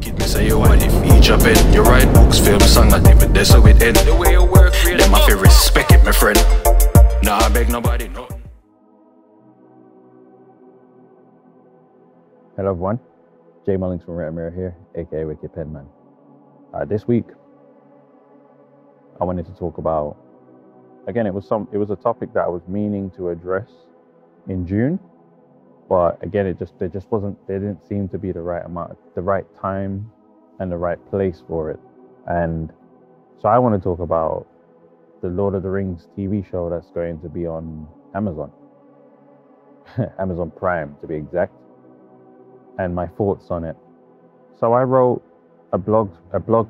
wicked, me say you want it feature pen. You write books, film, song, and even this so it end. The way you work, real. Them I feel respect it, my friend. Nah, I beg nobody, no. Hello everyone, Mullings from Red Mirror here, AKA Wicked Penman. This week, I wanted to talk about, again, it was a topic that I was meaning to address in June, but again, there didn't seem to be the right time and the right place for it. And so I want to talk about the Lord of the Rings TV show that's going to be on Amazon, Amazon Prime to be exact, and my thoughts on it. So I wrote a blog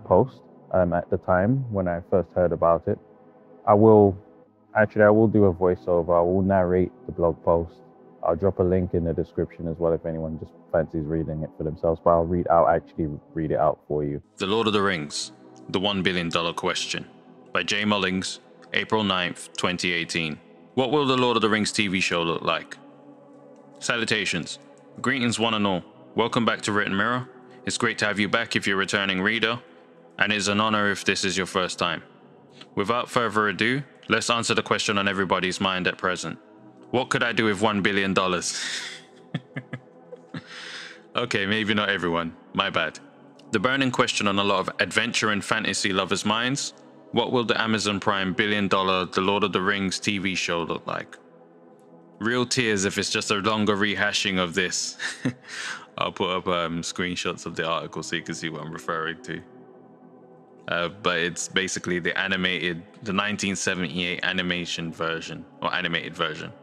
post at the time when I first heard about it. I will do a voiceover. I will narrate the blog post. I'll drop a link in the description as well if anyone just fancies reading it for themselves, but I'll actually read it out for you. The Lord of the Rings, The $1 Billion Question by J. Mullings, April 9th, 2018. What will the Lord of the Rings TV show look like? Salutations. Greetings one and all. Welcome back to Written Mirror. It's great to have you back if you're a returning reader, and it's an honor if this is your first time. Without further ado, let's answer the question on everybody's mind at present. What could I do with $1 billion? Okay, maybe not everyone. My bad. The burning question on a lot of adventure and fantasy lovers' minds: what will the Amazon Prime billion-dollar The Lord of the Rings TV show look like? Real tears if it's just a longer rehashing of this. I'll put up screenshots of the article so you can see what I'm referring to. But it's basically the 1978 animation version, or animated version.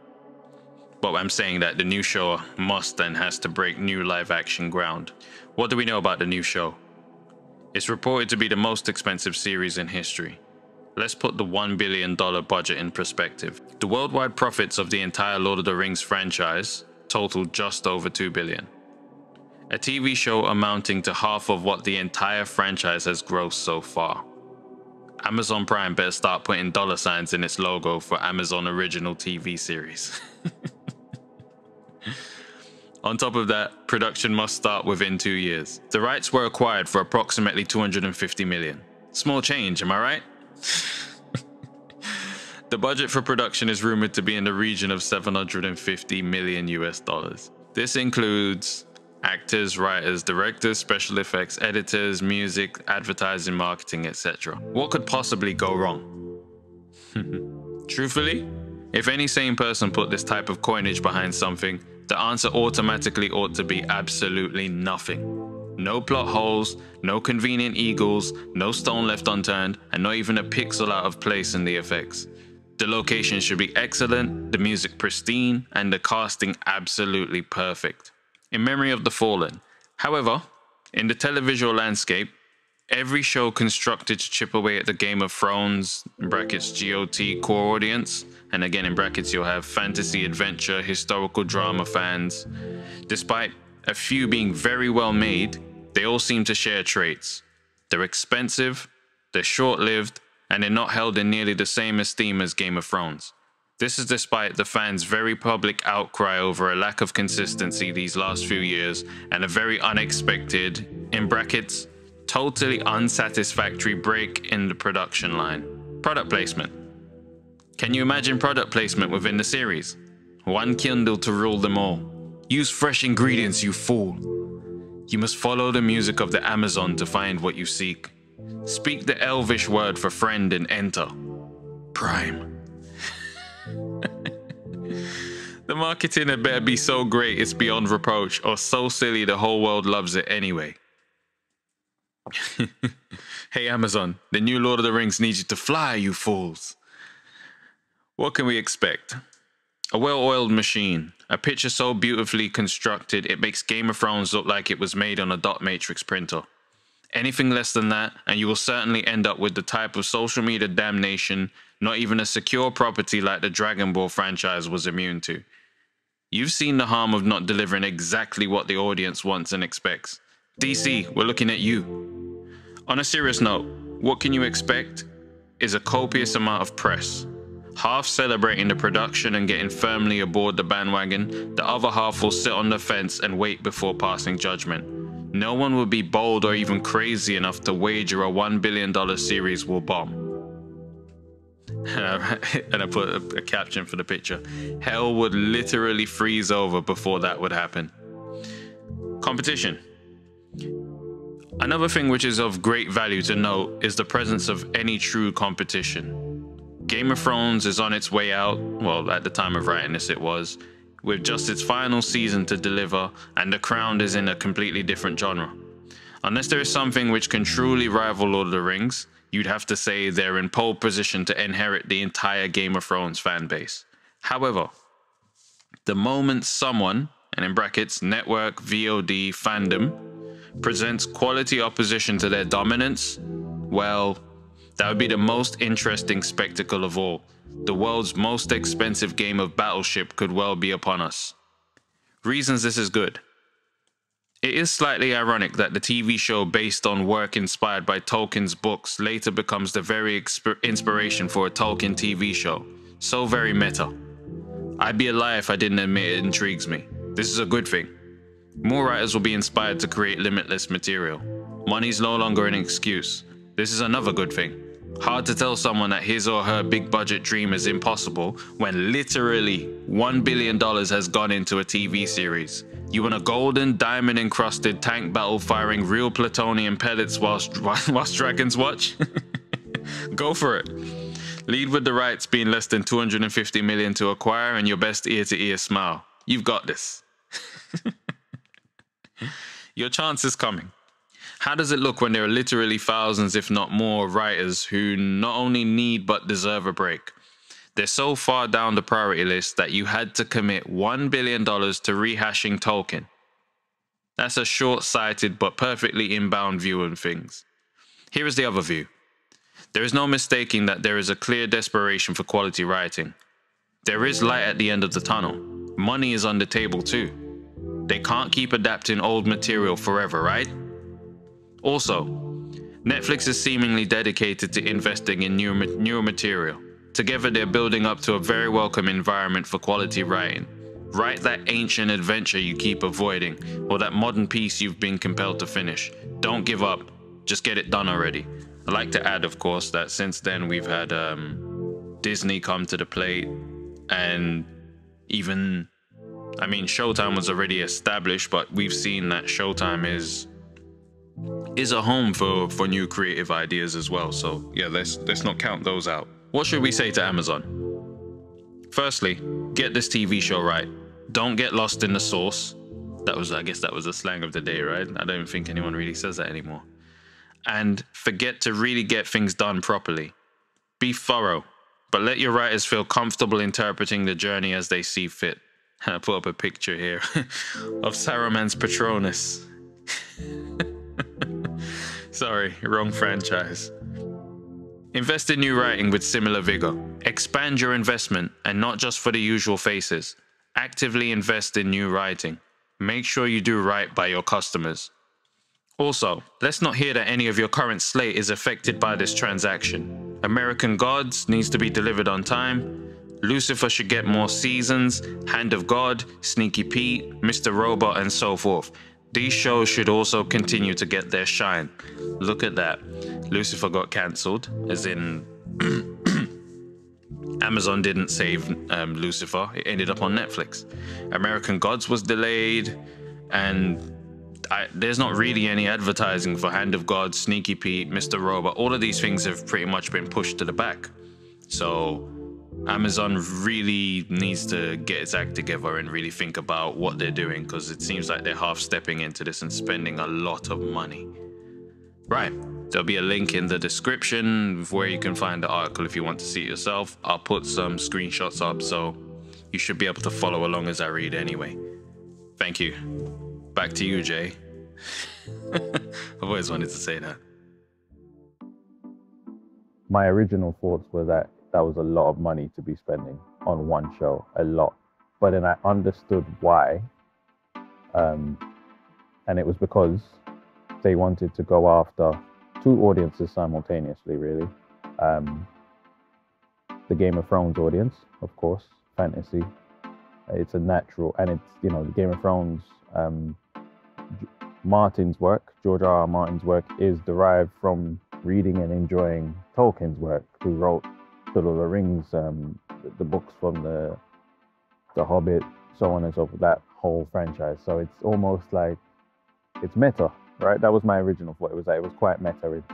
But I'm saying that the new show must and has to break new live-action ground. What do we know about the new show? It's reported to be the most expensive series in history. Let's put the $1 billion budget in perspective. The worldwide profits of the entire Lord of the Rings franchise total just over $2 billion. A TV show amounting to half of what the entire franchise has grossed so far. Amazon Prime better start putting dollar signs in its logo for Amazon original TV series. On top of that, production must start within 2 years. The rights were acquired for approximately $250 million. Small change, am I right? The budget for production is rumored to be in the region of $750 million US. This includes actors, writers, directors, special effects, editors, music, advertising, marketing, etc. What could possibly go wrong? Truthfully, if any sane person put this type of coinage behind something, the answer automatically ought to be absolutely nothing. No plot holes, no convenient eagles, no stone left unturned, and not even a pixel out of place in the effects. The location should be excellent, the music pristine, and the casting absolutely perfect. In memory of the fallen. However, in the televisual landscape, every show constructed to chip away at the Game of Thrones, in brackets GOT core audience, and again in brackets you'll have fantasy, adventure, historical drama fans. Despite a few being very well made, they all seem to share traits. They're expensive, they're short-lived, and they're not held in nearly the same esteem as Game of Thrones. This is despite the fans' very public outcry over a lack of consistency these last few years and a very unexpected, in brackets, totally unsatisfactory break in the production line. Product placement. Can you imagine product placement within the series? One Kindle to rule them all. Use fresh ingredients, you fool. You must follow the music of the Amazon to find what you seek. Speak the Elvish word for friend and enter. Prime. The marketing had better be so great it's beyond reproach, or so silly the whole world loves it anyway. Hey Amazon, the new Lord of the Rings needs you to fly, you fools. What can we expect? A well-oiled machine, a picture so beautifully constructed it makes Game of Thrones look like it was made on a dot matrix printer. Anything less than that, and you will certainly end up with the type of social media damnation not even a secure property like the Dragon Ball franchise was immune to. You've seen the harm of not delivering exactly what the audience wants and expects. DC, we're looking at you. On a serious note, what can you expect is a copious amount of press. Half celebrating the production and getting firmly aboard the bandwagon, the other half will sit on the fence and wait before passing judgment. no one would be bold or even crazy enough to wager a $1 billion series will bomb. And I put a caption for the picture. Hell would literally freeze over before that would happen. Competition. Another thing which is of great value to note is the presence of any true competition. Game of Thrones is on its way out, well, at the time of writing this it was, with just its final season to deliver, and The Crown is in a completely different genre. Unless there is something which can truly rival Lord of the Rings, you'd have to say they're in pole position to inherit the entire Game of Thrones fan base. However, the moment someone, and in brackets, network, VOD, fandom, presents quality opposition to their dominance, well, that would be the most interesting spectacle of all. The world's most expensive game of Battleship could well be upon us. Reasons this is good. It is slightly ironic that the TV show based on work inspired by Tolkien's books later becomes the very inspiration for a Tolkien TV show. So very meta. I'd be a liar if I didn't admit it intrigues me. This is a good thing. More writers will be inspired to create limitless material. Money's no longer an excuse. This is another good thing. Hard to tell someone that his or her big budget dream is impossible when literally $1 billion has gone into a TV series. You want a golden, diamond encrusted tank battle firing real plutonium pellets whilst dragons watch? Go for it. Lead with the rights being less than $250 million to acquire and your best ear-to-ear smile. You've got this. Your chance is coming. How does it look when there are literally thousands, if not more, writers who not only need but deserve a break? They're so far down the priority list that you had to commit $1 billion to rehashing Tolkien. That's a short-sighted but perfectly inbound view of things. Here is the other view. There is no mistaking that there is a clear desperation for quality writing. There is light at the end of the tunnel. Money is on the table too. They can't keep adapting old material forever, right? Also, Netflix is seemingly dedicated to investing in newer material. Together they're building up to a very welcome environment for quality writing. Write that ancient adventure you keep avoiding, or that modern piece you've been compelled to finish. Don't give up, just get it done already. I'd like to add, of course, that since then we've had Disney come to the plate, and even, I mean, Showtime was already established, but we've seen that Showtime is a home for new creative ideas as well. So yeah, let's not count those out. What should we say to Amazon? Firstly, get this TV show right. Don't get lost in the sauce. I guess that was the slang of the day, right? I don't think anyone really says that anymore. And forget to really get things done properly. Be thorough, but let your writers feel comfortable interpreting the journey as they see fit. I put up a picture here of Saruman's Patronus. Sorry, wrong franchise. Invest in new writing with similar vigor. Expand your investment, and not just for the usual faces. Actively invest in new writing. Make sure you do right by your customers. Also, let's not hear that any of your current slate is affected by this transaction. American Gods needs to be delivered on time. Lucifer should get more seasons. Hand of God, Sneaky Pete, Mr. Robot, and so forth. These shows should also continue to get their shine. Look at that. Lucifer got cancelled, as in Amazon didn't save Lucifer. It ended up on Netflix. American Gods was delayed, and there's not really any advertising for Hand of God, Sneaky Pete, Mr. Robot. All of these things have pretty much been pushed to the back. So Amazon really needs to get its act together and really think about what they're doing, because it seems like they're half stepping into this and spending a lot of money. Right, there'll be a link in the description where you can find the article if you want to see it yourself. I'll put some screenshots up, so you should be able to follow along as I read anyway. Thank you. Back to you, Jay. I've always wanted to say that. My original thoughts were that was a lot of money to be spending on one show, a lot. But then I understood why. And it was because they wanted to go after two audiences simultaneously, really. The Game of Thrones audience, of course, fantasy. It's a natural, and it's, you know, the Game of Thrones Martin's work, George R. R. Martin's work, is derived from reading and enjoying Tolkien's work, who wrote Lord of the Rings, the books from the Hobbit, so on and so forth, that whole franchise. So it's almost like it's meta, right? That was my original thought. It was quite meta. It's,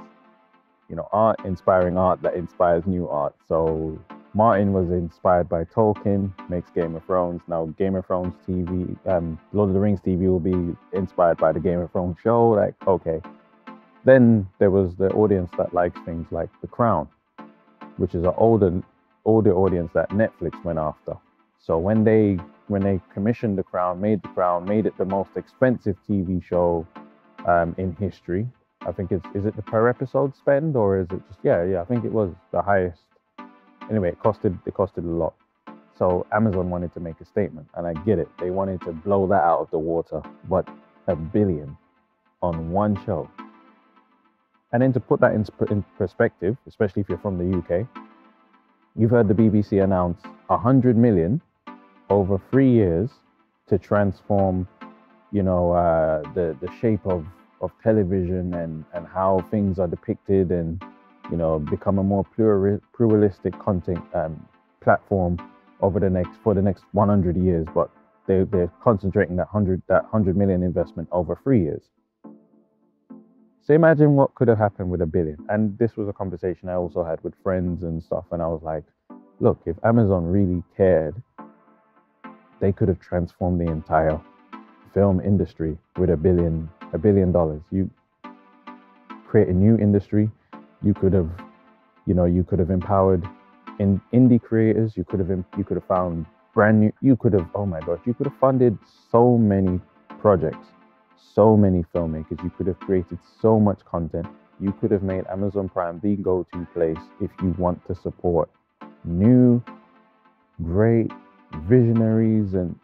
you know, art inspiring art that inspires new art. So Martin was inspired by Tolkien, makes Game of Thrones. Now Game of Thrones TV, Lord of the Rings TV will be inspired by the Game of Thrones show. Like, okay. Then there was the audience that likes things like The Crown, which is an older audience that Netflix went after. So when they commissioned The Crown, made it the most expensive TV show in history. I think is it the per episode spend, or is it just I think it was the highest. Anyway, it costed a lot. So Amazon wanted to make a statement, and I get it. They wanted to blow that out of the water, but $1 billion on one show. And then to put that in perspective, especially if you're from the UK, you've heard the BBC announce 100 million over 3 years to transform, you know, the shape of television and how things are depicted, and, you know, become a more pluralistic content platform for the next 100 years. But they're concentrating that 100 million investment over 3 years. So imagine what could have happened with $1 billion. And this was a conversation I also had with friends and stuff. And I was like, look, if Amazon really cared, they could have transformed the entire film industry with $1 billion. You create a new industry. You could have empowered indie creators. You could have found brand new. You could have funded so many projects, so many filmmakers. You could have created so much content. You could have made Amazon Prime the go-to place if you want to support new, great visionaries. And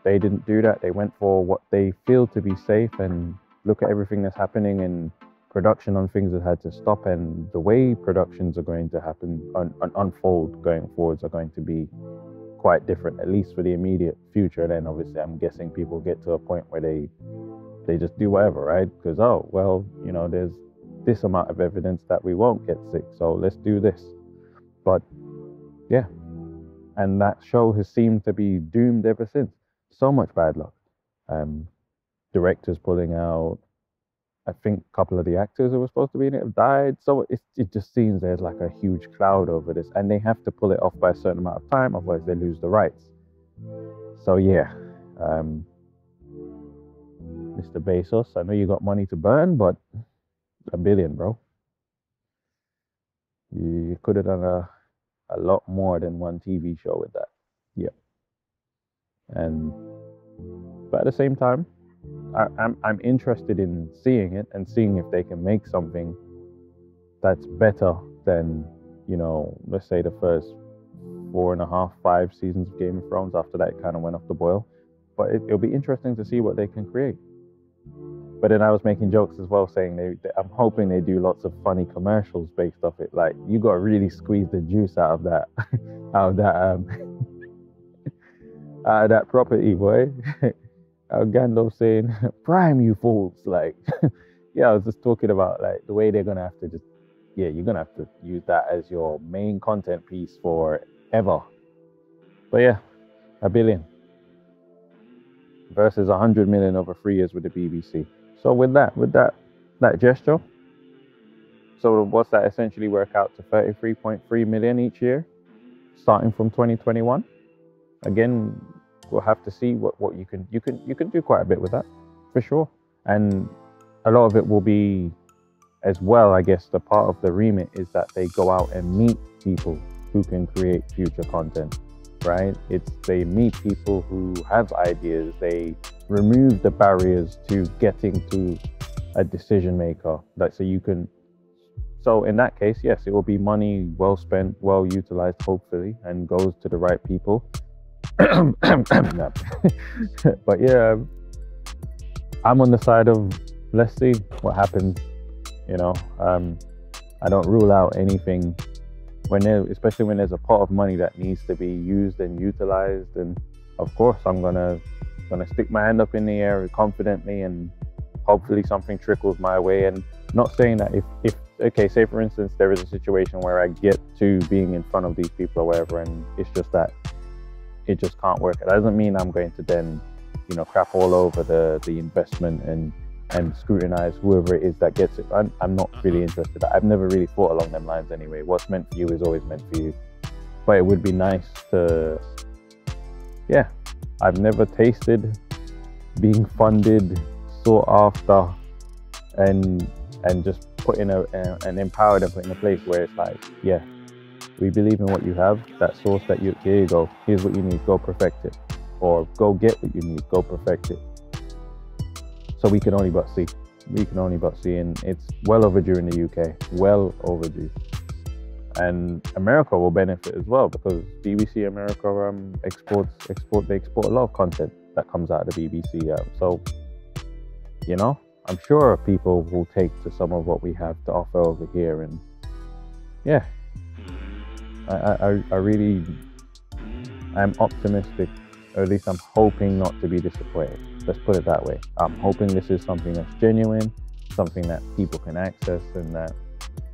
they didn't do that. They went for what they feel to be safe, and look at everything that's happening in production on things that had to stop. And the way productions are going to happen unfold going forwards are going to be quite different, at least for the immediate future. Then obviously I'm guessing people get to a point where they just do whatever, right? Because, oh, well, you know, there's this amount of evidence that we won't get sick, so let's do this. But yeah, and that show has seemed to be doomed ever since. So much bad luck. Directors pulling out. I think a couple of the actors who were supposed to be in it have died. So it just seems there's like a huge cloud over this, and they have to pull it off by a certain amount of time, otherwise they lose the rights. So yeah, Mr. Bezos, I know you got money to burn, but $1 billion, bro. You could have done a lot more than one TV show with that. Yeah. But at the same time, I'm interested in seeing it and seeing if they can make something that's better than, you know, let's say the first 4.5, 5 seasons of Game of Thrones. After that, it kind of went off the boil. But it'll be interesting to see what they can create. But then I was making jokes as well, saying I'm hoping they do lots of funny commercials based off it. Like, you got to really squeeze the juice out of that, out of that property, boy. Gandalf saying, "Prime, you fools!" Like, yeah, I was just talking about like the way they're gonna have to you're gonna have to use that as your main content piece forever. But yeah, $1 billion versus 100 million over 3 years with the BBC. So with that gesture, so what's that essentially work out to? 33.3 million each year, starting from 2021. Again, we'll have to see what you can do quite a bit with that, for sure. And a lot of it will be, as well, I guess, the part of the remit is that they go out and meet people who can create future content, right? They meet people who have ideas. They remove the barriers to getting to a decision maker. So in that case, yes, it will be money well spent, well utilized, hopefully, and goes to the right people. But yeah, I'm on the side of, let's see what happens. You know, I don't rule out anything especially when there's a pot of money that needs to be used and utilized. And of course, I'm gonna stick my hand up in the air confidently and hopefully something trickles my way. And not saying that if okay, say for instance, there is a situation where I get to being in front of these people or whatever, and it's just that it just can't work. It doesn't mean I'm going to then, you know, crap all over the investment and scrutinize whoever it is that gets it. I'm not really interested. I've never really thought along them lines anyway. What's meant for you is always meant for you. But it would be nice to, yeah, I've never tasted being funded, sought after, and just put in and empowered and put in a place where it's like, yeah, we believe in what you have, that source that here you go, here's what you need, go perfect it. Or go get what you need, go perfect it. So we can only but see. We can only but see, and it's well overdue in the UK, well overdue. And America will benefit as well, because BBC America they export a lot of content that comes out of the BBC. So, you know, I'm sure people will take to some of what we have to offer over here, and yeah, I'm optimistic, or at least I'm hoping not to be disappointed. Let's put it that way. I'm hoping this is something that's genuine, something that people can access, and that,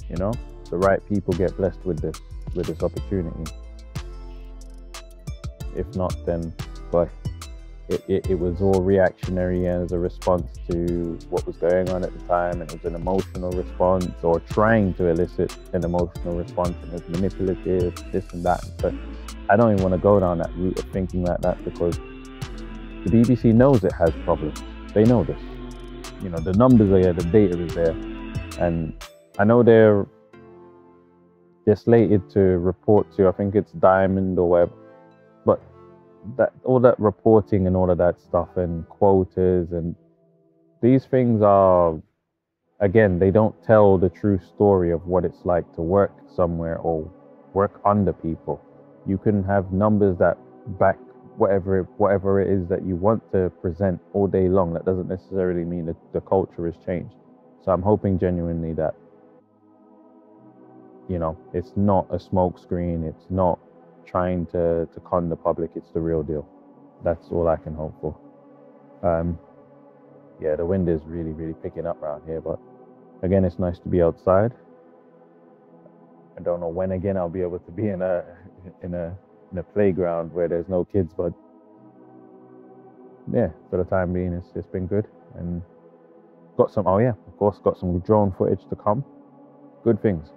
you know, the right people get blessed with this opportunity. If not, then boy, it was all reactionary as a response to what was going on at the time, and it was an emotional response, or trying to elicit an emotional response, and it was manipulative, this and that. But I don't even want to go down that route of thinking like that, because the BBC knows it has problems. They know this. You know, the numbers are there, the data is there, and I know they're slated to report to, I think it's Diamond or whatever, but that all that reporting and all of that stuff and quotas and these things are, again, they don't tell the true story of what it's like to work somewhere or work under people. You can have numbers that back whatever it is that you want to present all day long. That doesn't necessarily mean that the culture has changed. So I'm hoping genuinely that, you know, it's not a smoke screen, it's not trying to con the public, it's the real deal. That's all I can hope for. Yeah, the wind is really, really picking up around here, but again, it's nice to be outside. I don't know when again I'll be able to be in a playground where there's no kids, but yeah, for the time being, it's been good. And got some drone footage to come. Good things.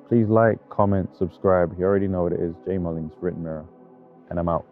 Please like, comment, subscribe. You already know what it is. J Mullings, Written Mirror, and I'm out.